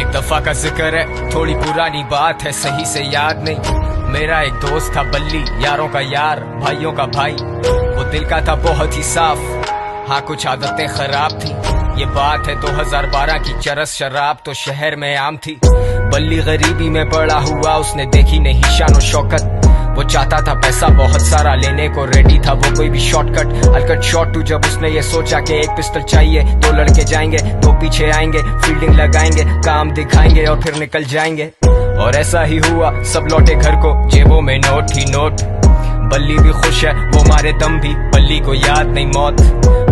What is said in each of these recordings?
एक दफा का जिक्र है, थोड़ी पुरानी बात है, सही से याद नहीं। मेरा एक दोस्त था बल्ली, यारों का यार, भाइयों का भाई। वो दिल का था बहुत ही साफ, हाँ कुछ आदतें खराब थी। ये बात है 2012 की, चरस शराब तो शहर में आम थी। बल्ली गरीबी में बड़ा हुआ, उसने देखी नहीं शान और शौकत। वो चाहता था पैसा बहुत सारा, लेने को रेडी था वो कोई भी शॉर्टकट। अलकट शॉट टू जब उसने ये सोचा कि एक पिस्टल चाहिए, 2 लड़के जाएंगे, 2 पीछे आएंगे, फील्डिंग लगाएंगे, काम दिखाएंगे और फिर निकल जाएंगे। और ऐसा ही हुआ, सब लौटे घर को, जेबों में नोट ही नोट। बल्ली भी खुश है, वो मारे दम भी, बल्ली को याद नहीं मौत।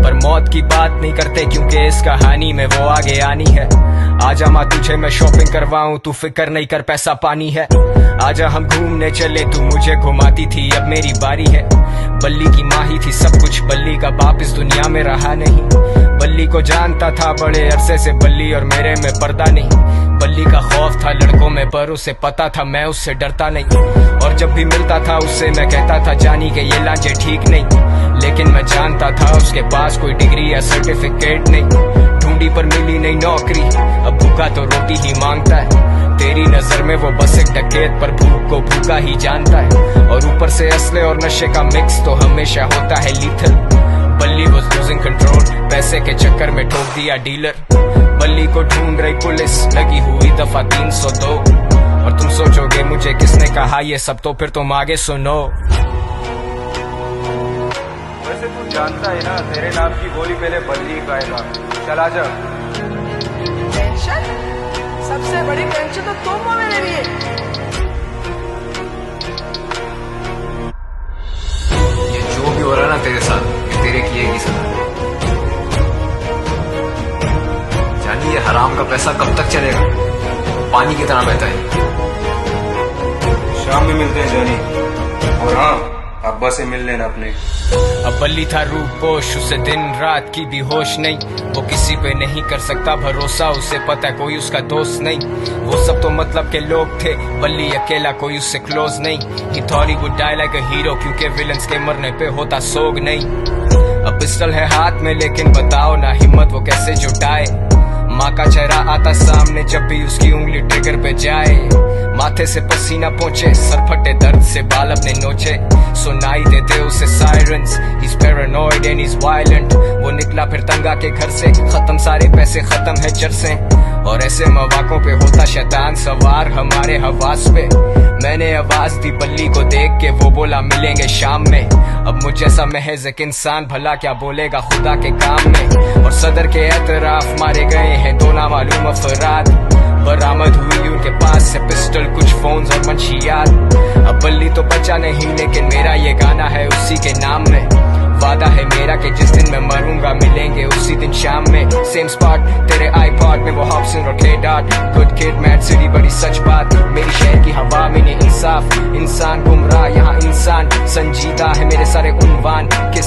पर मौत की बात नहीं करते क्योंकि इस कहानी में वो आगे आनी है। आजा माँ तुझे मैं शॉपिंग करवाऊं, तू फिक्र नहीं कर पैसा पानी है। आजा हम घूमने चले, तू मुझे घुमाती थी, अब मेरी बारी है। बल्ली की माँ ही थी सब कुछ, बल्ली का बाप इस दुनिया में रहा नहीं। बल्ली को जानता था बड़े अरसे से, बल्ली और मेरे में पर्दा नहीं। बल्ली का खौफ था लड़कों में, पर उसे पता था मैं उससे डरता नहीं। और जब भी मिलता था उससे मैं कहता था जानी के ये लांचे ठीक नहीं। लेकिन मैं जानता था उसके पास कोई डिग्री या सर्टिफिकेट नहीं। ढूंढी पर मिली नहीं नौकरी, अब भूखा तो रोटी ही मांगता है। तेरी नजर में वो बस एक डकैत, पर भूख को भूखा ही जानता है। और ऊपर से असले और नशे का मिक्स तो हमेशा होता है लीथल। बल्ली was losing control, पैसे के चक्कर में ठोक दिया डीलर। बल्ली को ढूंढ रही पुलिस, लगी हुई दफा 302। और तुम सोचोगे मुझे किसने कहा ये सब, तो फिर तुम आगे सुनो। वैसे तू जानता है ना, तेरे नाम की गोली पहले बल्ली खाएगा। चला जा। टेंशन? सबसे बड़ी टेंशन तो तुम हो मेरे लिए। ये जो भी हो रहा है ना तेरे साथ, ये तेरे किए की सजा। जानी ये हराम का पैसा कब तक चलेगा, पानी की तरह बहता है। शाम में मिलते हैं जानी, और हाँ अब्बा से मिल लेना अपने। अब बल्ली था रूपोश, उसे दिन रात की भी होश नहीं। वो किसी पे नहीं कर सकता भरोसा, उसे पता कोई उसका दोस्त नहीं। वो सब तो मतलब के लोग थे, बल्ली अकेला कोई उससे क्लोज नहीं। He thought he would die like a hero, क्योंकि विलन्स के मरने पे होता सोग नहीं। अब पिस्टल है हाथ में, लेकिन बताओ ना हिम्मत वो कैसे जुटाए। माँ का चेहरा आता सामने जब भी उसकी उंगली ट्रिगर पे जाए। माथे से पसीना पहुंचे, सर फटे दर्द से बाल अपने नोचे। सुनाई देते उसे sirens, he's paranoid and he's violent। वो निकला फिर तंगा के घर से, खत्म सारे पैसे, खत्म है चरसें। और ऐसे मौकों पे होता शैतान सवार हमारे हवास पे। मैंने आवाज दी बल्ली को देख के, वो बोला मिलेंगे शाम में। अब मुझ जैसा महज एक इंसान भला क्या बोलेगा खुदा के काम में। और सदर के एतराफ मारे गए हैं 2 नामालूम अफराद। बरामद हुई उनके पास से पिस्टल, कुछ फोन्स और मंशियात। अब बल्ली तो बचा नहीं, लेकिन मेरा ये गाना है उसी के नाम में। वादा है मेरा कि जिस दिन मैं मरूंगा मिलेंगे उसी दिन शाम में। सेम स्पॉट तेरे आईपॉड में, वो हॉब्सन और के dot. Good kid mad city बड़ी सच बात, मेरी शहर की हवा में नहीं इंसाफ। इंसान गुमराह यहाँ इंसान संजीदा है, मेरे सारे उन्वान किस